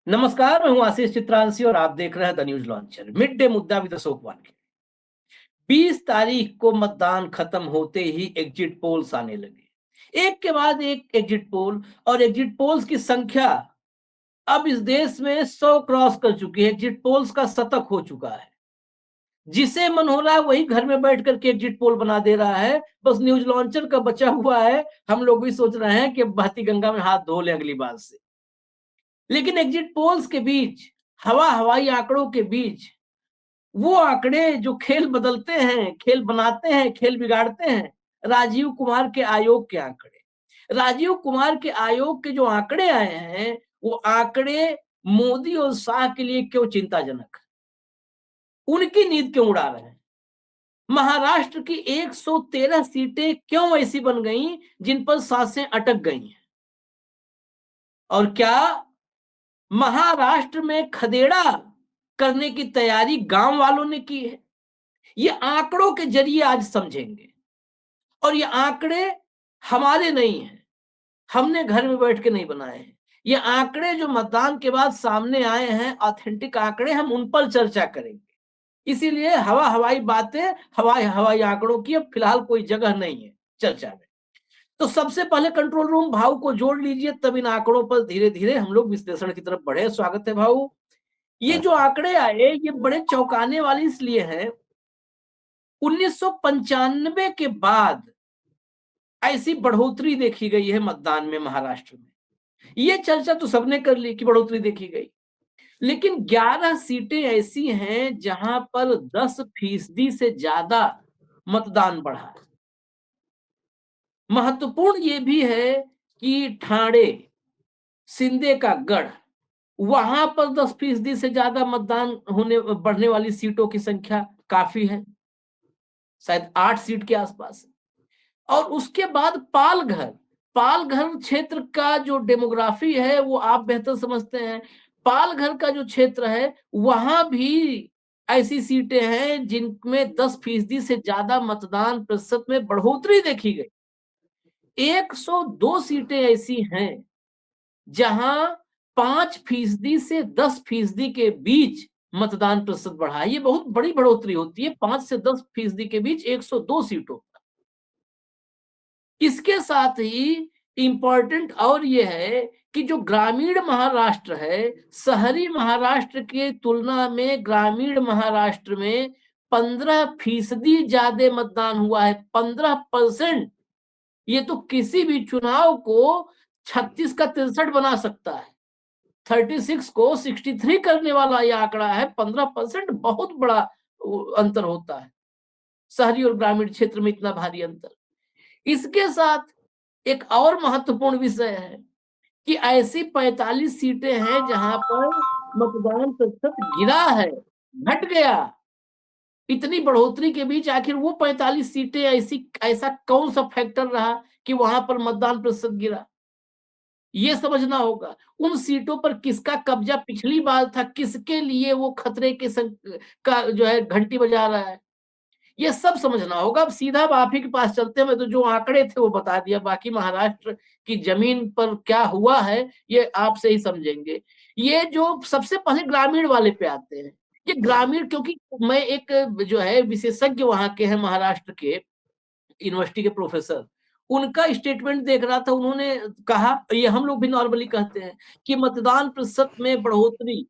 नमस्कार, मैं हूं आशीष चित्रांशी और आप देख रहे हैं the news launcher. Mid day मुद्दा विद अशोक वानखेड़े। 20 तारीख को मतदान खत्म होते ही एग्जिट पोल्स आने लगे, एक के बाद एक एग्जिट पोल। और एग्जिट पोल्स की संख्या अब इस देश में 100 क्रॉस कर चुकी है। एग्जिट पोल्स का शतक हो चुका है। जिसे मन हो रहा है वही घर में बैठ करके एग्जिट पोल बना दे रहा है। बस न्यूज लॉन्चर का बचा हुआ है। हम लोग भी सोच रहे हैं कि बहती गंगा में हाथ धो लें अगली बार से। लेकिन एग्जिट पोल्स के बीच, हवाई आंकड़ों के बीच, वो आंकड़े जो खेल बदलते हैं, खेल बनाते हैं, खेल बिगाड़ते हैं, राजीव कुमार के आयोग के आंकड़े। राजीव कुमार के आयोग के जो आंकड़े आए हैं, वो आंकड़े मोदी और शाह के लिए क्यों चिंताजनक है? उनकी नींद क्यों उड़ा रहे हैं? महाराष्ट्र की 113 सीटें क्यों ऐसी बन गई जिन पर सांसें अटक गई हैं? और क्या महाराष्ट्र में खदेड़ा करने की तैयारी गांव वालों ने की है? ये आंकड़ों के जरिए आज समझेंगे। और ये आंकड़े हमारे नहीं हैं, हमने घर में बैठ के नहीं बनाए हैं। ये आंकड़े जो मतदान के बाद सामने आए हैं, ऑथेंटिक आंकड़े, हम उन पर चर्चा करेंगे। इसीलिए हवाई बातें, हवाई आंकड़ों की अब फिलहाल कोई जगह नहीं है चर्चा में। तो सबसे पहले कंट्रोल रूम भाऊ को जोड़ लीजिए, तब इन आंकड़ों पर धीरे धीरे हम लोग विश्लेषण की तरफ बढ़े। स्वागत है भाऊ। ये जो आंकड़े आए, ये बड़े चौंकाने वाले इसलिए हैं। 1995 के बाद ऐसी बढ़ोतरी देखी गई है मतदान में महाराष्ट्र में। ये चर्चा तो सबने कर ली कि बढ़ोतरी देखी गई, लेकिन 11 सीटें ऐसी हैं जहां पर 10% से ज्यादा मतदान बढ़ा है। महत्वपूर्ण ये भी है कि ठाणे, सिंधे का गढ़, वहां पर 10% से ज्यादा मतदान होने बढ़ने वाली सीटों की संख्या काफी है, शायद 8 सीट के आसपास। और उसके बाद पालघर, पालघर क्षेत्र का जो डेमोग्राफी है वो आप बेहतर समझते हैं। पालघर का जो क्षेत्र है, वहां भी ऐसी सीटें हैं जिनमें 10% से ज्यादा मतदान प्रतिशत में बढ़ोतरी देखी गई। 102 सीटें ऐसी हैं जहां 5% से 10% के बीच मतदान प्रतिशत बढ़ा है। ये बहुत बड़ी बढ़ोतरी होती है, 5 से 10% के बीच 102 सीटों। इसके साथ ही इंपॉर्टेंट और ये है कि जो ग्रामीण महाराष्ट्र है, शहरी महाराष्ट्र की तुलना में ग्रामीण महाराष्ट्र में 15% ज्यादा मतदान हुआ है। 15%। ये तो किसी भी चुनाव को 36 का 63 बना सकता है, 36 को 63 करने वाला यह आंकड़ा है। 15% बहुत बड़ा अंतर होता है शहरी और ग्रामीण क्षेत्र में, इतना भारी अंतर। इसके साथ एक और महत्वपूर्ण विषय है कि ऐसी 45 सीटें हैं जहां पर मतदान प्रतिशत गिरा है, घट गया। इतनी बढ़ोतरी के बीच आखिर वो 45 सीटें ऐसी, ऐसा कौन सा फैक्टर रहा कि वहां पर मतदान प्रतिशत गिरा? ये समझना होगा। उन सीटों पर किसका कब्जा पिछली बार था, किसके लिए वो खतरे के का जो है घंटी बजा रहा है, ये सब समझना होगा। अब सीधा अब आप ही के पास चलते हैं। मैं तो जो आंकड़े थे वो बता दिया, बाकी महाराष्ट्र की जमीन पर क्या हुआ है ये आपसे ही समझेंगे। ये जो सबसे पहले ग्रामीण वाले पे आते हैं, ये ग्रामीण, क्योंकि मैं एक जो है विशेषज्ञ वहां के हैं, महाराष्ट्र के यूनिवर्सिटी के प्रोफेसर, उनका स्टेटमेंट देख रहा था। उन्होंने कहा, ये हम लोग भी नॉर्मली कहते हैं, कि मतदान प्रतिशत में बढ़ोतरी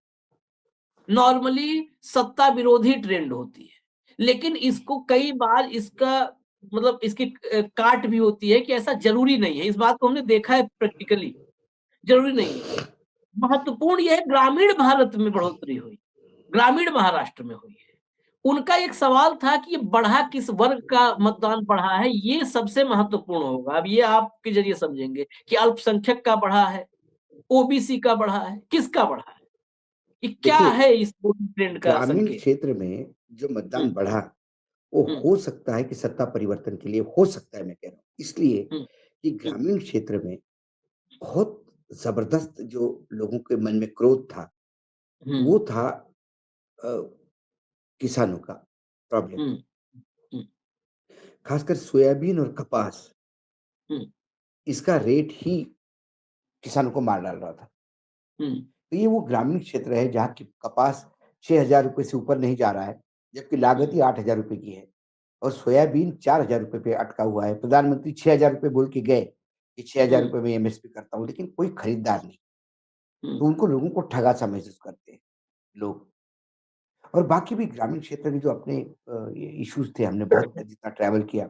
नॉर्मली सत्ता विरोधी ट्रेंड होती है, लेकिन इसको कई बार इसका मतलब इसकी काट भी होती है कि ऐसा जरूरी नहीं है। इस बात को हमने देखा है प्रैक्टिकली, जरूरी नहीं है। महत्वपूर्ण यह है ग्रामीण भारत में बढ़ोतरी हुई, ग्रामीण महाराष्ट्र में हुई है। उनका एक सवाल था कि ये बढ़ा किस वर्ग का मतदान बढ़ा है, ये सबसे महत्वपूर्ण होगा। अब ये आपके जरिए समझेंगे कि अल्पसंख्यक का बढ़ा है, ओबीसी का बढ़ा है, किसका बढ़ा है, ये क्या देखिए, है इस ट्रेंड का ग्रामीण संकेत? क्षेत्र में जो मतदान हम्म, बढ़ा, वो हम्म, हो सकता है कि सत्ता परिवर्तन के लिए हो सकता है, मैं कह रहा हूँ। इसलिए हम्म, कि हम्म, ग्रामीण क्षेत्र में बहुत ज़बरदस्त जो लोगों के मन में क्रोध था, हम्म, वो था अ, किसानों का प्रॉब्लम। हम्म, हम्म, खासकर सोयाबीन और कपास, हम्म, इसका रेट ही किसानों को मार डाल रहा था। हम्म, तो ये वो ग्रामीण क्षेत्र है जहाँ की कपास ₹6000 से ऊपर नहीं जा रहा है, जबकि लागत ही हुँ, ₹8000 की है और सोयाबीन ₹4000 पे अटका हुआ है। प्रधानमंत्री ₹6000 बोल के गए कि हुँ, ₹6000 में एमएसपी करता हूँ, लेकिन कोई खरीदार नहीं। हुँ, तो उनको लोगों को ठगा-सा महसूस करते हैं लोग। और बाकी भी ग्रामीण क्षेत्र के जो अपने ये इश्यूज़ थे, हमने बहुत जितना ट्रैवल किया,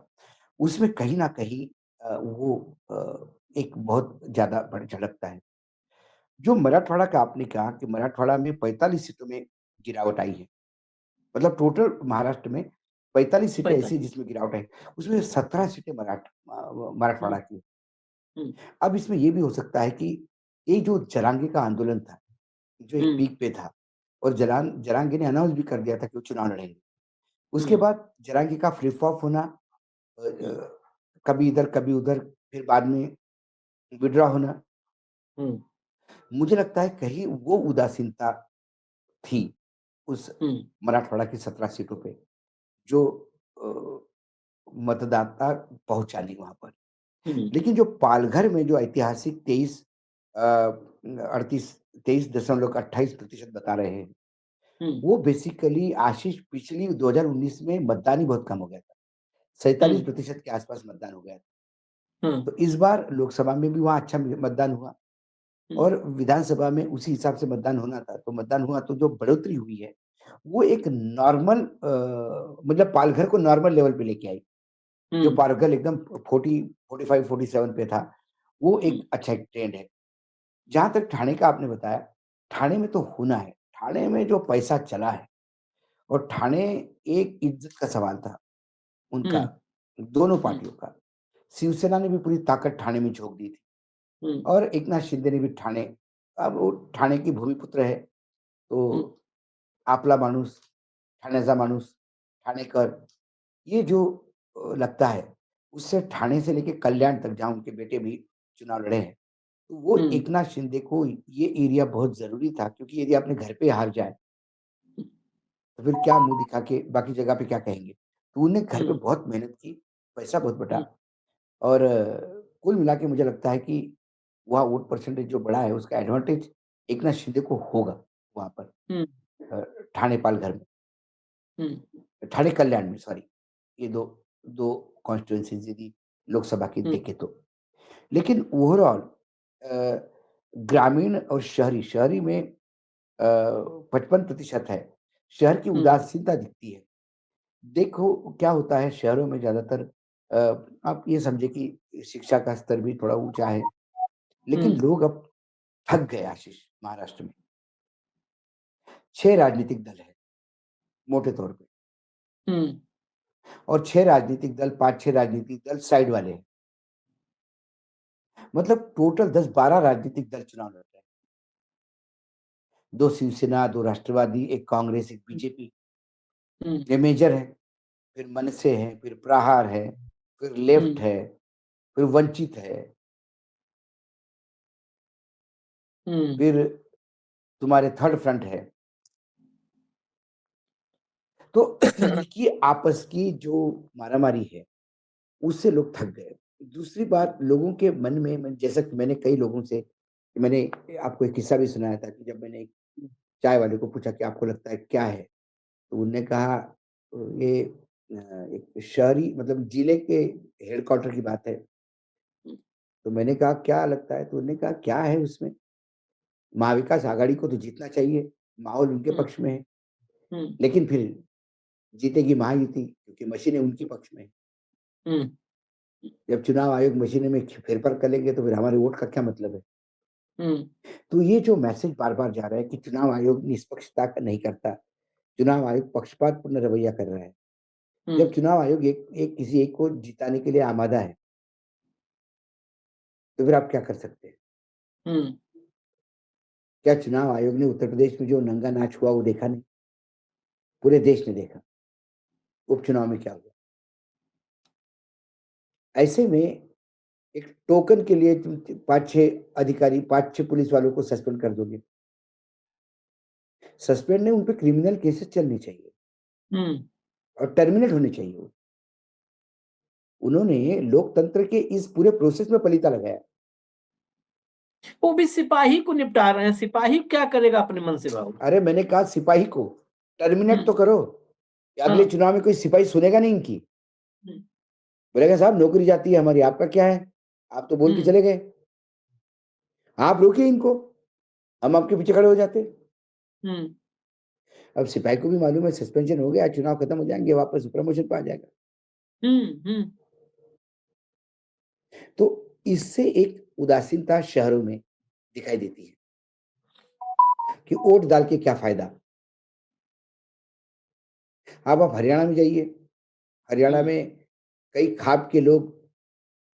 उसमें कहीं न कहीं वो एक बहुत ज़्यादा बढ़ झलकता है। जो मराठवाड़ा का आपने कहा कि मराठवाड़ा में 45 सीटों में गिरावट आई है। मतलब टोटल महाराष्ट्र में 45 सीटें पैसा ऐसी हैं जिसमें गिरावट आई। उसमें 17 सीटें हुँ, मराठवाड़ा की हैं। हुँ, अब इसमें ये भी हो सकता है कि ये जो जरांगे का आंदोलन था, जो एक हुँ, पीक पे था और जरांगे ने अनाउंस भी कर दिया था कि वो चुनाव लड़ेंगे। उसके हुँ, बाद जरांगे का फ्लिप फ्लॉप होना, हुँ, कभी इधर कभी उधर, फिर बाद में विथड्रॉ होना, हुँ, मुझे लगता है कहीं वो उदासीनता थी उस हुँ, मराठवाड़ा की 17 सीटों पे, जो अ, मतदाता पहुँचा नहीं वहाँ पर। हुँ, लेकिन जो पालघर में जो ऐतिहासिक 38 23.28% बता रहे हैं, हुँ, वो बेसिकली आशीष पिछली 2019 में मतदान ही बहुत कम हो गया था। हुँ, 47% के आस-पास मतदान हो गया था। हुँ, तो इस बार लोकसभा में भी वहाँ अच्छा मतदान हुआ हुँ, और विधानसभा में उसी हिसाब से मतदान होना था। तो मतदान हुआ तो जो बढ़ोतरी हुई है, वो एक नॉर्मल मतलब पालघर को नॉर्मल लेवल पे लेके आई। जो हुँ, पालघर एकदम 40 45 47 पे था, वो हुँ, एक अच्छा एक ट्रेंड है। जहाँ तक ठाणे का आपने बताया, ठाणे में तो होना है। ठाणे में जो पैसा चला है और ठाणे एक इज़्ज़त का सवाल था उनका, हुँ, दोनों हुँ, पार्टियों का। शिवसेना ने भी पूरी ताकत ठाणे में झोंक दी थी हुँ, और एकनाथ शिंदे ने भी ठाणे, अब वो ठाणे की भूमिपुत्र है, हुँ, तो आपला माणूस, ठाण्याचा माणूस, ठाणेकर, ये जो लगता है, उससे ठाणे से लेके कल्याण तक जहाँ उनके बेटे भी चुनाव लड़े हैं, तो वो हुँ, एकनाथ शिंदे को ये एरिया बहुत ज़रूरी था क्योंकि यदि अपने घर पे हार जाए, तो फिर क्या मुँह दिखा के बाकी जगह पे क्या कहेंगे? तो उन्होंने घर पे हुँ, बहुत मेहनत की, पैसा बहुत बटा हुँ, और कुल मिला के मुझे लगता है कि वहाँ वोट परसेंटेज जो बढ़ा है, उसका एडवांटेज एकनाथ शिंदे को होगा वहाँ पर हुँ, अ, ठाणे पालघर में, हुँ, ठाणे कल्याण में सॉरी, ये 2 कॉन्स्टिट्यूएंसीज़ यदि लोकसभा की हुँ, देखें तो। लेकिन ओवरऑल अ, ग्रामीण और शहरी, शहरी में 55% है। शहर की हुँ, उदासीनता दिखती है। देखो क्या होता है शहरों में ज़्यादातर अ, आप ये समझिए कि शिक्षा का स्तर भी थोड़ा ऊँचा है, हुँ, लेकिन लोग अब थक गए आशीष महाराष्ट्र में। 6 राजनीतिक दल हैं, मोटे तौर पे हुँ, और 6 राजनीतिक दल 5-6 राजनीतिक दल साइड वाले हैं। मतलब टोटल 10-12 राजनीतिक दल चुनाव लड़ रहे हैं। 2 शिवसेना, 2 राष्ट्रवादी, 1 कांग्रेस, 1 बीजेपी, हुँ, ये मेजर है। फिर मनसे है, फिर प्रहार है, फिर लेफ्ट हुँ, है, फिर वंचित है, हुँ, फिर तुम्हारे थर्ड फ्रंट है। तो इनकी आपस की जो मारामारी है, उससे लोग थक गए। दूसरी बात लोगों के मन में जैसा कि मैंने कई लोगों से मैंने आपको एक किस्सा भी सुनाया था कि जब मैंने एक चाय वाले को पूछा कि आपको लगता है क्या है? तो उन्होंने कहा ये एक शहरी मतलब जिले के हेडक्वार्टर की बात है। तो मैंने कहा क्या लगता है? तो उन्होंने कहा क्या है उसमें? महाविकास आघाड़ी को तो जीतना चाहिए, माहौल उनके हुँ, पक्ष में है। हुँ, लेकिन फिर जीतेगी महायुति क्योंकि मशीनें उनके पक्ष में हैं। हुँ, जब चुनाव आयोग मशीनें में फेरफार करेंगे तो फिर हमारे वोट का क्या मतलब है? हुँ, तो ये जो मैसेज बार-बार जा रहा है कि चुनाव आयोग निष्पक्षता नहीं करता, चुनाव आयोग पक्षपातपूर्ण रवैया कर रहा है। हुँ, जब चुनाव आयोग एक एक किसी एक को जिताने के लिए आमादा है, तो फिर आप क्या कर सकते हैं? हुँ, क्या चुनाव आयोग ने उत्तर प्रदेश में जो नंगा नाच हुआ वो देखा नहीं? पूरे देश ने देखा, उपचुनाव में क्या हुआ। ऐसे में एक टोकन के लिए तुम 5-6 अधिकारी, 5-6 पुलिस वालों को सस्पेंड कर दोगे। सस्पेंड नहीं, उन पे क्रिमिनल केसेस चलने चाहिए हुँ, और टर्मिनेट होने चाहिए वो। उन्होंने लोकतंत्र के इस पूरे प्रोसेस में पलीता लगाया। वो भी सिपाही को निपटा रहे हैं, सिपाही क्या करेगा अपने मन से भाऊ? अरे मैंने कहा सिपाही को टर्मिनेट तो हुँ, करो। अगले हाँ, चुनाव में कोई सिपाही सुनेगा नहीं इनकी। हुँ, बोलेगा साहब नौकरी जाती है हमारी, आपका क्या है? आप तो बोल के हुँ, चले गए। आप रोकिए इनको, हम आपके पीछे खड़े हो जाते। हुँ, अब सिपाही को भी मालूम है सस्पेंशन हो गया, चुनाव खत्म हो जाएँगे, वापस प्रमोशन पे आ जाएगा। हुँ, हुँ, तो इससे एक उदासीनता शहरों में दिखाई देती है कि वोट डाल के क्या फ़ायदा? अब आप हरियाणा में जाइए, हरियाणा हुँ, में कई खाप के लोग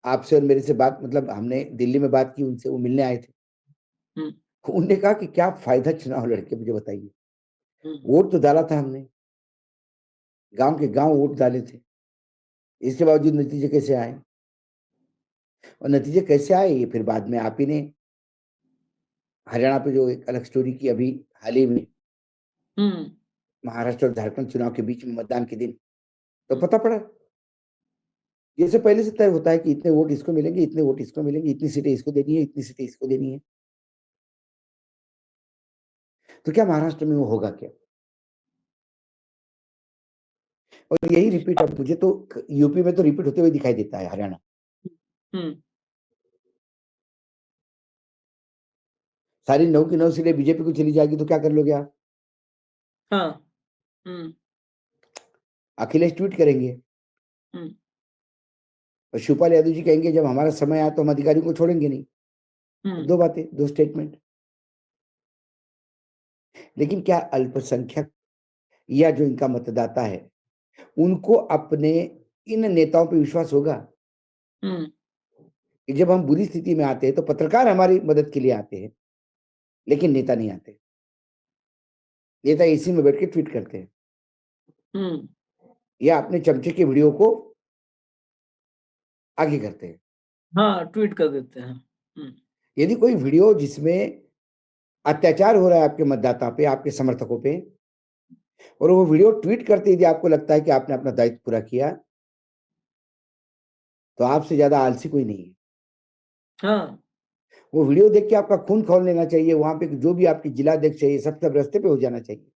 आपसे और मेरे से बात मतलब हमने दिल्ली में बात की उनसे, वो मिलने आए थे। हुँ, उन्होंने कहा कि क्या फ़ायदा चुनाव लड़ के मुझे बताइए? हुँ, वोट तो डाला था हमने, गाँव के गाँव वोट डाले थे। इसके बावजूद नतीजे कैसे आए? और नतीजे कैसे आए ये फिर बाद में आप ही ने हरियाणा पे जो एक अलग स्टोरी की अभी हाल ही में हुँ, महाराष्ट्र और झारखंड चुनाव के बीच में मतदान के दिन, तो हुँ, पता पड़ा। जैसे पहले से तय होता है कि इतने वोट इसको मिलेंगे, इतने वोट इसको मिलेंगे, इतनी सीटें इसको देनी है, इतनी सीटें इसको देनी है। तो क्या महाराष्ट्र में वो होगा क्या? और यही रिपीट अब मुझे तो यूपी में तो रिपीट होते हुए दिखाई देता है हरियाणा। हुँ, सारी 9 की 9 सीटें बीजेपी को चली जाएगी तो क्या कर लोगे आप? हाँ, हुँ, अखिलेश ट्वीट करेंगे हुँ, और शिवपाल यादव जी कहेंगे जब हमारा समय आया तो हम अधिकारियों को छोड़ेंगे नहीं। हुँ, 2 बातें, 2 स्टेटमेंट। लेकिन क्या अल्पसंख्यक या जो इनका मतदाता है, उनको अपने इन नेताओं पे विश्वास होगा? हुँ, कि जब हम बुरी स्थिति में आते हैं तो पत्रकार हमारी मदद के लिए आते हैं, लेकिन नेता नहीं आते। नेता एसी में बैठ के ट्वीट करते हैं हुँ, या अपने चमचे के वीडियो को आगे करते हैं। हाँ, ट्वीट कर देते हैं। हुँ, यदि कोई वीडियो जिसमें अत्याचार हो रहा है आपके मतदाता पे, आपके समर्थकों पे और वो वीडियो ट्वीट करते यदि आपको लगता है कि आपने अपना दायित्व पूरा किया, तो आपसे ज़्यादा आलसी कोई नहीं है। हाँ, वो वीडियो देख के आपका खून खौल लेना चाहिए, वहाँ पे जो भी आपके जिलाध्यक्ष है, ये सब रास्ते पे हो जाना चाहिए।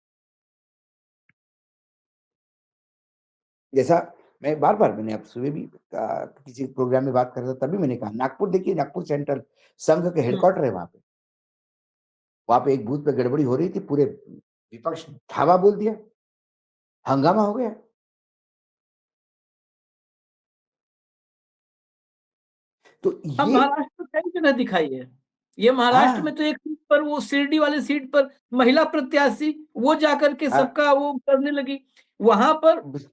जैसा मैं बार-बार मैंने अब सुबह भी किसी प्रोग्राम में बात कर रहा था, तभी मैंने कहा नागपुर देखिए, नागपुर सेंट्रल संघ के हुँ, हेडक्वार्टर है वहाँ पे। वहाँ पे एक बूथ पे गड़बड़ी हो रही थी, पूरे विपक्ष धावा बोल दिया, हंगामा हो गया। तो हाँ, ये महाराष्ट्र में कई जगह दिखाई है। ये महाराष्ट्र हाँ, में तो एक सीट पर वो शिरडी वाली सीट पर महिला प्रत्याशी वो जाकर के अ, सबका वो करने लगी। वहाँ पर बस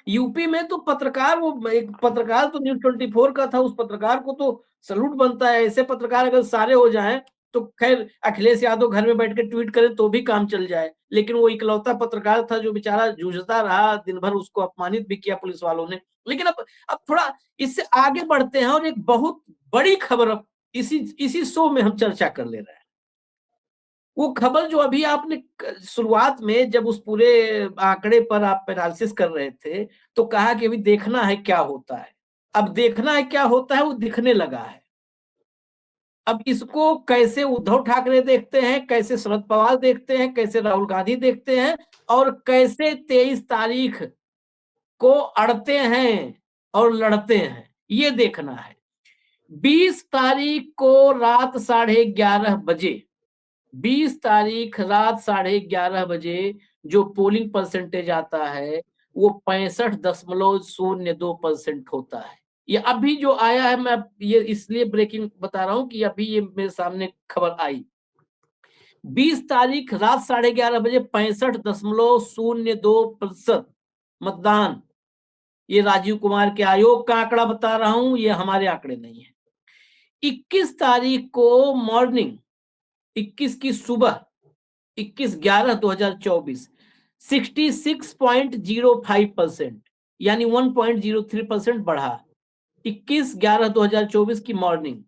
यूपी में तो पत्रकार वो एक पत्रकार तो न्यूज़ 24 का था, उस पत्रकार को तो सैल्यूट बनता है। ऐसे पत्रकार अगर सारे हो जाएँ, तो ख़ैर अखिलेश यादव घर में बैठ के ट्वीट करे तो भी काम चल जाए। लेकिन वो इकलौता पत्रकार था जो बेचारा जूझता रहा, दिन भर उसको अपमानित भी किया पुलिस वालों ने। लेकिन अब थोड़ा इससे आगे बढ़ते हैं और एक बहुत बड़ी खबर अब इसी इसी शो में हम चर्चा कर ले रहे हैं। वो खबर जो अभी आपने शुरुआत में जब उस पूरे आंकड़े पर आप एनालिसिस कर रहे थे, तो कहा कि अभी देखना है क्या होता है। अब देखना है क्या होता है वो दिखने लगा है। अब इसको कैसे उद्धव ठाकरे देखते हैं, कैसे शरद पवार देखते हैं, कैसे राहुल गांधी देखते हैं और कैसे 23 तारीख को अड़ते हैं और लड़ते हैं, ये देखना है। 20 तारीख को रात 11:30 बजे 20 तारीख रात 11:30 बजे जो पोलिंग परसेंटेज आता है, वो 65.02% होता है। ये अभी जो आया है मैं ये इसलिए ब्रेकिंग बता रहा हूँ कि अभी ये मेरे सामने खबर आई। 20 तारीख रात 11:30 बजे 65.02% मतदान। ये राजीव कुमार के आयोग का आंकड़ा बता रहा हूँ, ये हमारे आंकड़े नहीं है। 21 तारीख को मॉर्निंग 21 की सुबह 21/11/2024 66.05% यानी 1.03% बढ़ा। 21/11/2024 की मॉर्निंग।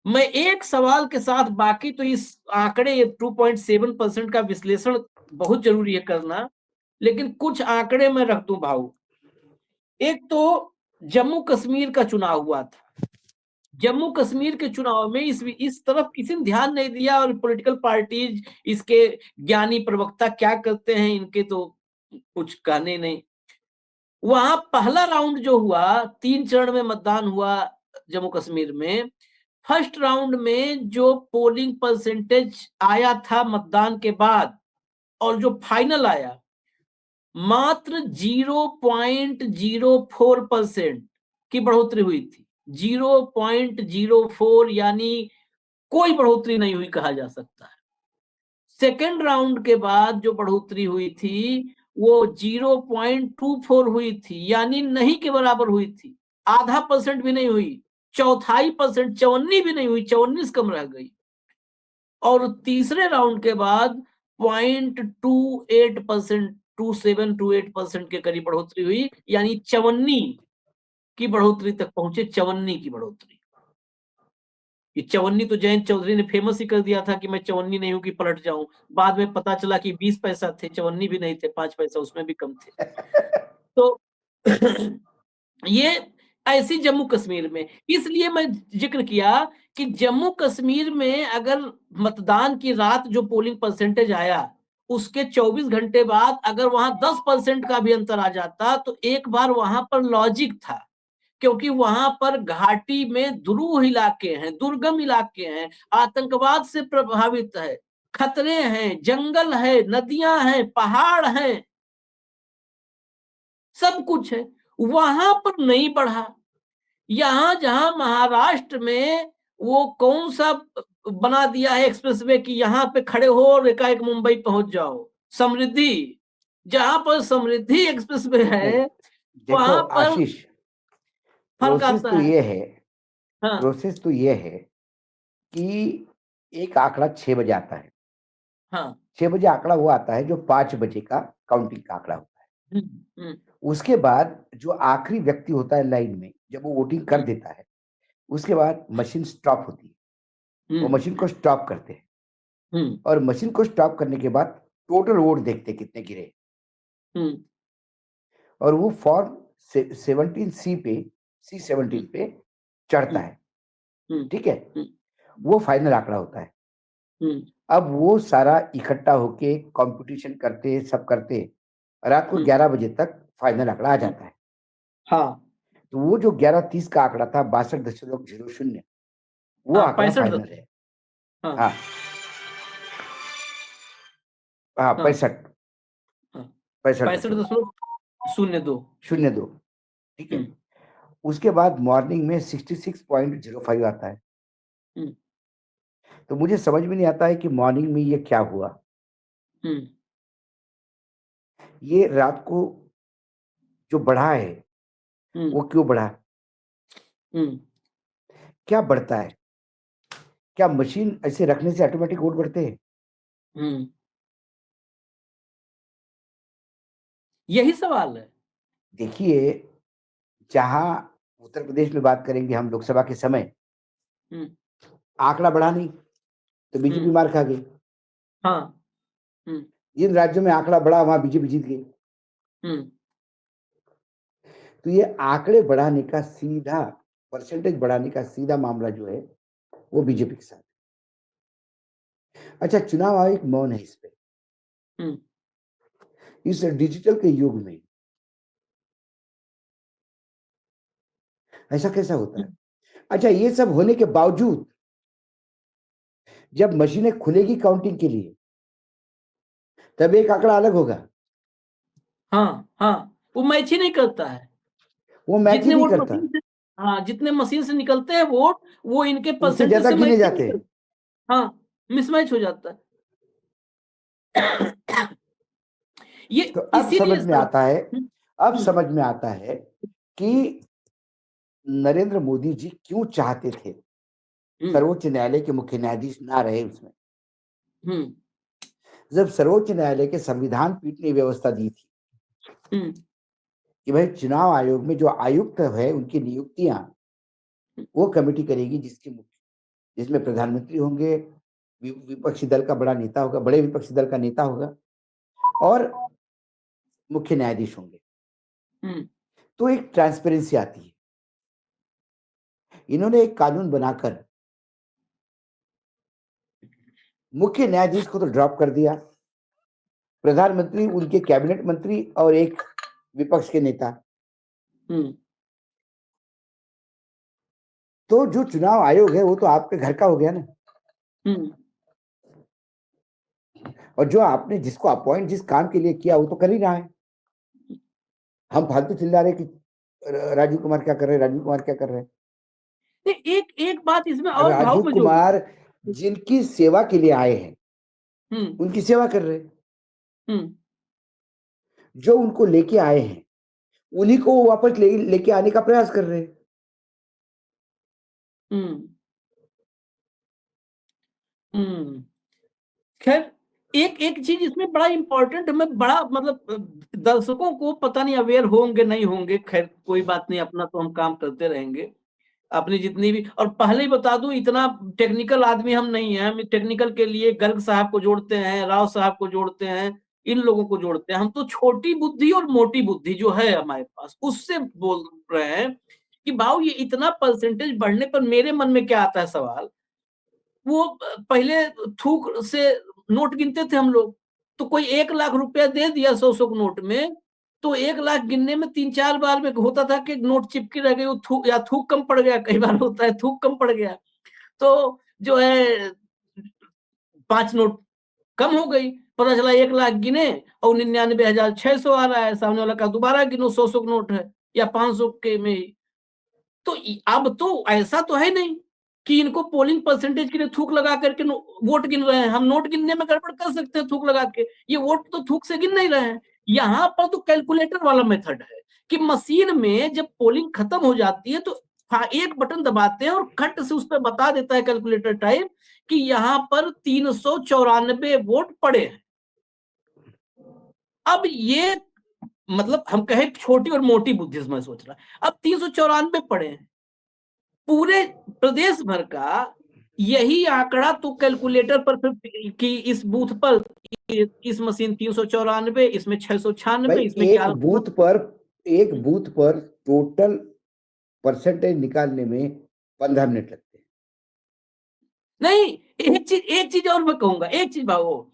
मैं एक सवाल के साथ बाकी तो इस आंकड़े 2.7% का विश्लेषण बहुत जरूरी है करना, लेकिन कुछ आंकड़े मैं रख दूं भाऊ। एक तो जम्मू कश्मीर का चुनाव हुआ था। जम्मू कश्मीर के चुनाव में इस तरफ किसी ने ध्यान नहीं दिया, और पॉलिटिकल पार्टीज, इसके ज्ञानी प्रवक्ता क्या करते हैं, इनके तो कुछ कहने नहीं। वहां पहला राउंड जो हुआ, 3 चरण में मतदान हुआ जम्मू कश्मीर में। फर्स्ट राउंड में जो पोलिंग परसेंटेज आया था मतदान के बाद, और जो फाइनल आया, मात्र 0.04% की बढ़ोतरी हुई थी। 0.04, यानी कोई बढ़ोतरी नहीं हुई कहा जा सकता है। सेकेंड राउंड के बाद जो बढ़ोतरी हुई थी वो 0.24 हुई थी, यानी नहीं के बराबर हुई थी। आधा परसेंट भी नहीं हुई, चौथाई परसेंट, चवन्नी भी नहीं हुई, 54 कम रह गई। और तीसरे राउंड के बाद 0.28%, 27-28% के करीब बढ़ोतरी हुई, यानी चवन्नी की बढ़ोतरी तक पहुंचे, चवन्नी की बढ़ोतरी। ये चवन्नी तो जयंत चौधरी ने फेमस ही कर दिया था कि मैं चवन्नी नहीं हूं कि पलट जाऊं। बाद में पता चला कि 20 पैसा थे, चवन्नी भी नहीं थे, 5 पैसा उसमें भी कम थे। तो ये ऐसी जम्मू कश्मीर में, इसलिए मैं जिक्र किया कि जम्मू कश्मीर में अगर मतदान की रात जो पोलिंग परसेंटेज आया, उसके 24 घंटे बाद अगर वहां 10% का भी अंतर आ जाता, तो एक बार वहां पर लॉजिक था, क्योंकि वहां पर घाटी में दुरूह इलाके हैं, दुर्गम इलाके हैं, आतंकवाद से प्रभावित है, खतरे हैं, जंगल है, नदियां हैं, पहाड़ हैं, सब कुछ है। वहां पर नहीं बढ़ा। यहां जहां महाराष्ट्र में वो कौन सा बना दिया है एक्सप्रेसवे कि यहां पे खड़े हो और एकाएक मुंबई पहुंच जाओ, समृद्धि। जहां पर समृद्धि एक्सप्रेसवे नहीं, है, देखो वहां पर आशीष, फर्क प्रोसेस आता तो है। ये है, हाँ, प्रोसेस तो ये है कि एक आंकड़ा 6 बजे आता है। हाँ। 6 बजे आंकड़ा वो आता है जो 5 बजे का काउंटिंग का आंकड़ा होता है। हम्म, हम्म, उसके बाद जो आखिरी व्यक्ति होता है लाइन में, जब वो वोटिंग कर हम्म, देता है, उसके बाद मशीन स्टॉप होती है। वो हम्म, मशीन को स्टॉप करते हैं, हम्म, और मशीन को स्टॉप करने के बाद टोटल वोट देखते हैं कितने गिरे, हम्म, और वो फॉर्म 17C पे, C17 पे चढ़ता हम्म, है। हम्म, ठीक है, हम्म, वो फाइनल आंकड़ा होता है। हम्म, अब वो सारा इकट्ठा होके कंपटीशन करते, सब करते, रात को हम्म, 11 बजे तक फाइनल आंकड़ा आ हम्म, जाता है। हाँ, तो वो जो 11:30 का आंकड़ा था, 62.00, वो हाँ, आंकड़ा 65, फाइनल है। हाँ, हाँ, हाँ, हाँ, 65, हाँ, पैंसठ पैंसठ दशमलव दशमलव शून्य दो 02। ठीक है, हम्म, उसके बाद मॉर्निंग में 66.05 आता है। हम्म, तो मुझे समझ में नहीं आता है कि मॉर्निंग में ये क्या हुआ। हम्म, ये रात को जो बढ़ा है, हम्म, वो क्यों बढ़ा? हम्म, क्या बढ़ता है? क्या मशीन ऐसे रखने से ऑटोमेटिक वोट बढ़ते हैं? हम्म। यही सवाल है। देखिए, जहां उत्तर प्रदेश में बात करेंगे हम लोकसभा के समय, हम्म, आंकड़ा बढ़ा नहीं, तो बीजेपी हम्म, मार खा गई। हाँ, हम्म, जिन राज्यों में आंकड़ा बढ़ा, वहां बीजेपी जीत गई। हम्म, तो ये आंकड़े बढ़ाने का सीधा, परसेंटेज बढ़ाने का सीधा मामला जो है, वो हम्म, बीजेपी के साथ है। अच्छा, चुनाव आयोग मौन है इस पे। हम्म, इस डिजिटल के युग में ऐसा कैसा होता है? हम्म, अच्छा, ये सब होने के बावजूद जब मशीनें खुलेगी काउंटिंग के लिए, तब एक आंकड़ा अलग होगा। हाँ, हाँ, वो मैच ही नहीं करता है। वो मैच ही जितने नहीं वोट करता, मशीन से, हाँ, जितने मशीन से निकलते हैं वोट, वो इनके उससे परसेंटेज ज्यादा से गिने मैच ही नहीं जाते हैं। करता। हाँ, मिसमैच हो जाता है। ये तो अब समझ इसीलिए में सब। आता है, हम्म, अब हम्म, समझ में आता है कि नरेंद्र मोदी जी क्यों चाहते थे हम्म, सर्वोच्च न्यायालय के मुख्य न्यायाधीश ना रहे उसमें। हम्म, जब सर्वोच्च न्यायालय के संविधान पीठ ने व्यवस्था दी थी हम्म, कि भाई चुनाव आयोग में जो आयुक्त है, उनकी नियुक्तियां वो कमेटी करेगी, जिसमें प्रधानमंत्री होंगे, विपक्षी दल का बड़ा नेता होगा, बड़े विपक्षी दल का नेता होगा, और मुख्य न्यायाधीश होंगे। हम्म, तो एक ट्रांसपेरेंसी आती है। इन्होंने एक कानून बनाकर मुख्य न्यायाधीश को तो ड्रॉप कर दिया, प्रधानमंत्री, उनके कैबिनेट मंत्री और एक विपक्ष के नेता। तो जो चुनाव आयोग है वो तो आपके घर का हो गया ना। और जो आपने जिसको अपॉइंट जिस काम के लिए किया वो तो कर ही रहा है। हम फालतू चिल्ला रहे कि राजीव कुमार क्या कर रहे हैं, राजीव कुमार क्या कर रहे हैं। एक एक बात इसमें और भाव राजीव में कुमार जिनकी सेवा के लिए आए हैं उनकी सेवा कर रहे हैं। जो उनको लेके आए हैं उन्हीं को वो वापस लेके आने का प्रयास कर रहे हैं। खैर, एक एक चीज इसमें बड़ा इंपॉर्टेंट, मैं बड़ा मतलब दर्शकों को पता नहीं अवेयर होंगे नहीं होंगे, खैर कोई बात नहीं, अपना तो हम काम करते रहेंगे अपनी जितनी भी। और पहले ही बता दूं, इतना टेक्निकल आदमी हम नहीं है। हम टेक्निकल के लिए गर्ग साहब को जोड़ते हैं, राव साहब को जोड़ते हैं, इन लोगों को जोड़ते हैं। हम तो छोटी बुद्धि और मोटी बुद्धि जो है हमारे पास उससे बोल रहे हैं कि भाव ये इतना परसेंटेज बढ़ने पर मेरे मन में क्या आता है सवाल। वो पहले थूक से नोट गिनते थे हम लोग, तो कोई 1 लाख रुपया दे दिया 100 नोट में, तो 1 लाख गिनने में 3-4 बार में होता था कि नोट चिपकी रह गई, वो या थूक कम पड़ गया, कई बार होता है थूक कम पड़ गया, तो जो है 5 नोट कम हो गई। पता चला 1 लाख गिने और 99,600 आ रहा है, सामने वाला का दोबारा गिनो 100 नोट है या 500 के में। तो अब तो ऐसा तो है नहीं कि इनको पोलिंग परसेंटेज के लिए थूक लगा करके वोट गिन रहे हैं। हम नोट गिनने में गड़बड़ कर सकते हैं थूक लगा के, ये वोट तो थूक से गिन नहीं रहे हैं। यहाँ पर तो कैलकुलेटर वाला मेथड है कि मशीन में जब पोलिंग खत्म हो जाती है तो एक बटन दबाते हैं और खट से उस पर बता देता है कैलकुलेटर टाइप कि यहाँ पर 394 वोट पड़े हैं। अब ये मतलब हम कहे छोटी और मोटी बुद्धि में सोच रहा, अब 394 पड़े हैं पूरे प्रदेश भर का, यही आंकड़ा तो कैलकुलेटर पर फिर कि इस बूथ पर इस मशीन 394, इसमें 696, इसमें एक 1100। बूथ पर टोटल परसेंटेज निकालने में 15 मिनट लगते हैं। नहीं, एक चीज और मैं कहूंगा, एक चीज भाव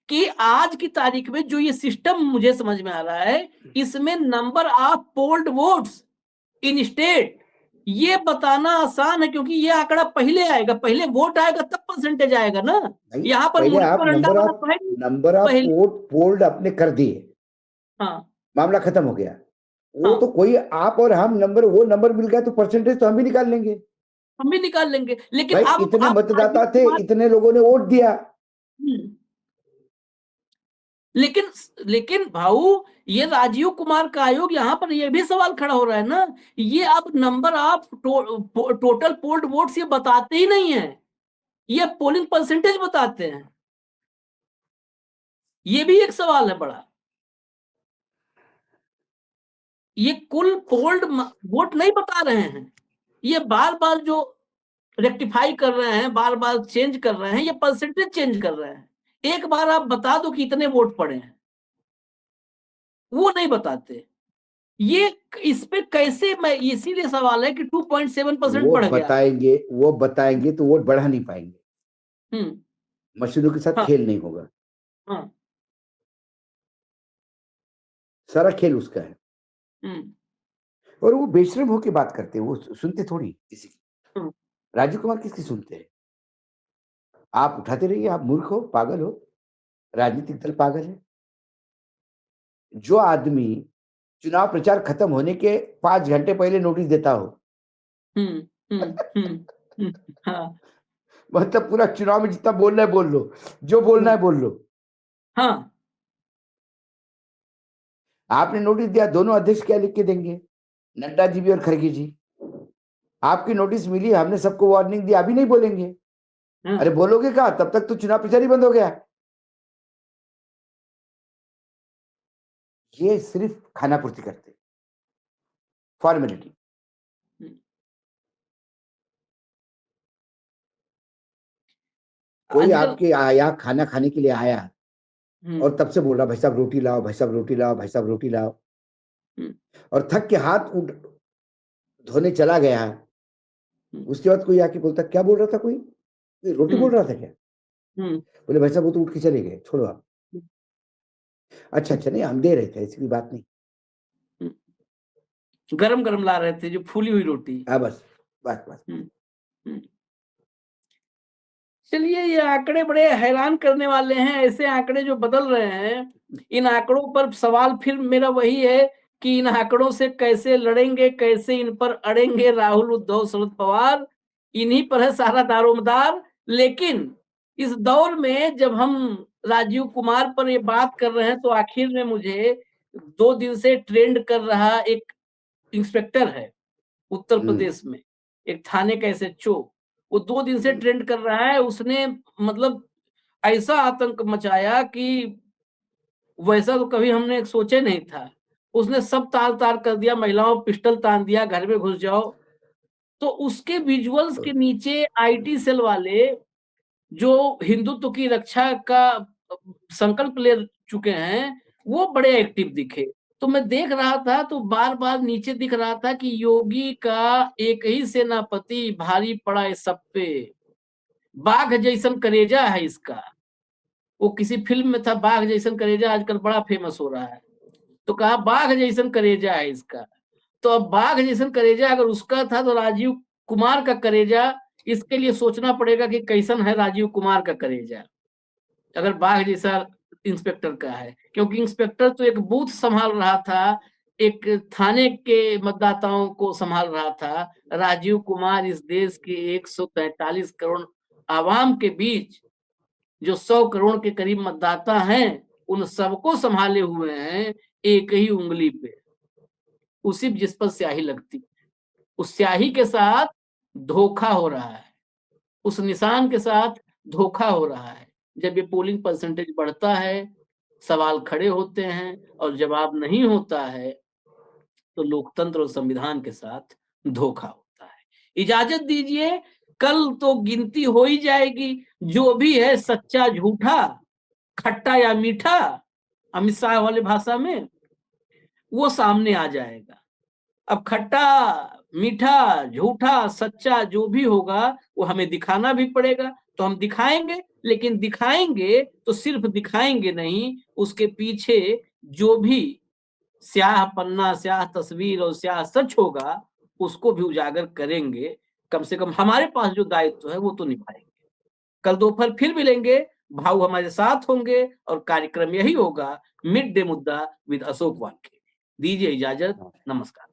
कि आज की तारीख में जो ये सिस्टम मुझे समझ में आ रहा है, इसमें number of polled votes in state ये बताना आसान है, क्योंकि ये आंकड़ा पहले आएगा, पहले वोट आएगा तब परसेंटेज आएगा ना। यहाँ पर पहले मुर्गी आप और अंडा वाला तो है नहीं। नंबर ऑफ पहले वोट पोल्ड अपने कर दिए, हाँ मामला खत्म हो गया। वो हाँ, तो कोई आप और हम वो नंबर मिल गया तो परसेंटेज तो हम भी निकाल लेंगे। हम भी निकाल लेंगे, लेकिन भाई अब इतने आप मतदाता राजीव थे, कुमार। इतने लोगों ने वोट दिया। लेकिन लेकिन भाऊ, ये राजीव कुमार का आयोग, यहाँ पर ये भी सवाल खड़ा हो रहा है ना, ये अब number of total polled votes ये बताते ही नहीं है, ये पोलिंग परसेंटेज बताते हैं। ये भी एक सवाल है बड़ा। ये कुल पोल्ड वोट नहीं बता रहे हैं, ये बार बार जो रेक्टिफाई कर रहे हैं, बार बार चेंज कर रहे हैं, ये परसेंटेज चेंज कर रहे हैं। एक बार आप बता दो कि इतने वोट पड़े हैं, वो नहीं बताते। ये इस पे कैसे, मैं इसीलिए सवाल है कि 2.7% बढ़ गया। वो बताएंगे तो वोट बढ़ा नहीं पाएंगे। हम्म। मशीनों के साथ हाँ खेल नहीं होगा, हाँ। सारा खेल उसका है। हम्म। और वो बेशरम होके बात करते हैं, वो सुनते थोड़ी किसी की। हम्म। राजीव कुमार किसकी सुनते हैं? आप उठाते रहिए, आप मूर्ख हो, पागल हो, राजनीतिक दल पागल है। जो आदमी चुनाव प्रचार खत्म होने के 5 घंटे पहले नोटिस देता हो, हम्म। हम्म। हम्म। हाँ मतलब पूरा चुनाव में जितना बोलना है बोल लो, जो बोलना है बोल लो। हाँ। आपने नोटिस दिया, दोनों अध्यक्ष क्या लिख के देंगे, नड्डा जी भी और खड़गे जी। आपकी नोटिस मिली, हमने सबको वार्निंग दी, अभी नहीं बोलेंगे। अरे हाँ। बोलोगे क्या? तब तक तो चुनाव प्रचार ही बंद हो गया। ये सिर्फ खाना पूर्ति करते, फॉर्मेलिटी। कोई आजकल। आपके यहाँ खाना खाने के लिए आया और हम्म। तब से बोल रहा, भाई साहब रोटी लाओ, भाई साहब रोटी लाओ, भाई साहब रोटी लाओ, हम्म। और थक के हाथ धोने चला गया उसके बाद कोई आके बोलता, क्या बोल रहा था कोई? कोई रोटी बोल रहा था क्या? हुँ, बोले, भाई साहब वो तो उठ के चले गए, छोड़ो आप। हुँ, अच्छा, अच्छा, नहीं हम दे रहे थे, ऐसी कोई बात नहीं। हुँ। गरम-गरम ला रहे थे जो फूली हुई रोटी। हाँ, बस, बस, बस। हुँ, हुँ। चलिए ये आंकड़े बड़े हैरान करने वाले हैं, ऐसे आंकड़े जो बदल रहे हैं। इन आंकड़ों पर सवाल फिर मेरा वही है कि इन आंकड़ों से कैसे लड़ेंगे, कैसे इन पर अड़ेंगे राहुल, उद्धव, शरद पवार? इन्हीं पर है सारा दारोमदार। लेकिन इस दौर में जब हम राजीव कुमार पर ये बात कर रहे हैं तो आखिर में मुझे 2 दिन से ट्रेंड कर रहा एक इंस्पेक्टर है उत्तर हुँ, प्रदेश में, एक थाने का एसएचओ, वो 2 दिन से हुँ, ट्रेंड कर रहा है। उसने मतलब ऐसा आतंक मचाया कि वैसा तो कभी हमने सोचे नहीं था। उसने सब तार-तार कर दिया, महिलाओं पे पिस्टल तान दिया, घर में घुस जाओ। तो उसके विजुअल्स के नीचे आईटी सेल वाले जो हिंदुत्व की रक्षा का संकल्प ले चुके हैं, वो बड़े एक्टिव दिखे। तो मैं देख रहा था तो बार-बार नीचे दिख रहा था कि योगी का एक ही सेनापति भारी पड़ा इस सब पे। बाघ जैसन कलेजा है इसका। वो किसी फ़िल्म में था बाघ जैसन कलेजा आजकल बड़ा फ़ेमस हो रहा है। तो कहा बाघ जैसन कलेजा है इसका। तो अब बाघ जैसन कलेजा अगर उसका था तो राजीव कुमार का कलेजा इसके लिए सोचना पड़ेगा कि कैसन है राजीव कुमार का कलेजा। अगर बाघ जैसा इंस्पेक्टर का है क्योंकि इंस्पेक्टर तो एक बूथ संभाल रहा था, एक थाने के मतदाताओं को संभाल रहा था। राजीव कुमार इस देश के 143 करोड़ आवाम के बीच जो 100 करोड़ के करीब मतदाता हैं, उन सबको संभाले हुए हैं एक ही उँगली पे, उसी जिस पर स्याही लगती। उस स्याही के साथ धोखा हो रहा है। उस निशान के साथ धोखा हो रहा है। जब ये पोलिंग परसेंटेज बढ़ता है, सवाल खड़े होते हैं और जवाब नहीं होता है, तो लोकतंत्र और संविधान के साथ धोखा होता है। इजाज़त दीजिए, कल तो गिनती हो ही जाएगी, जो भी है सच्चा झूठा, खट्टा या मीठा, अमित शाह वाली भाषा में, वो सामने आ जाएगा। अब खट्टा, मीठा, झूठा, सच्चा जो भी होगा वो हमें दिखाना भी पड़ेगा, तो हम दिखाएँगे, लेकिन दिखाएँगे तो सिर्फ़ दिखाएँगे नहीं, उसके पीछे जो भी स्याह पन्ना, स्याह तस्वीर और स्याह सच होगा, उसको भी उजागर करेंगे। कम से कम हमारे पास जो दायित्व है वो तो निभाएँगे। कल दोपहर फिर मिलेंगे, भाऊ हमारे साथ होंगे और कार्यक्रम यही होगा मिड डे मुद्दा विद अशोक वाल्के। दीजिए इजाज़त, हाँ। नमस्कार।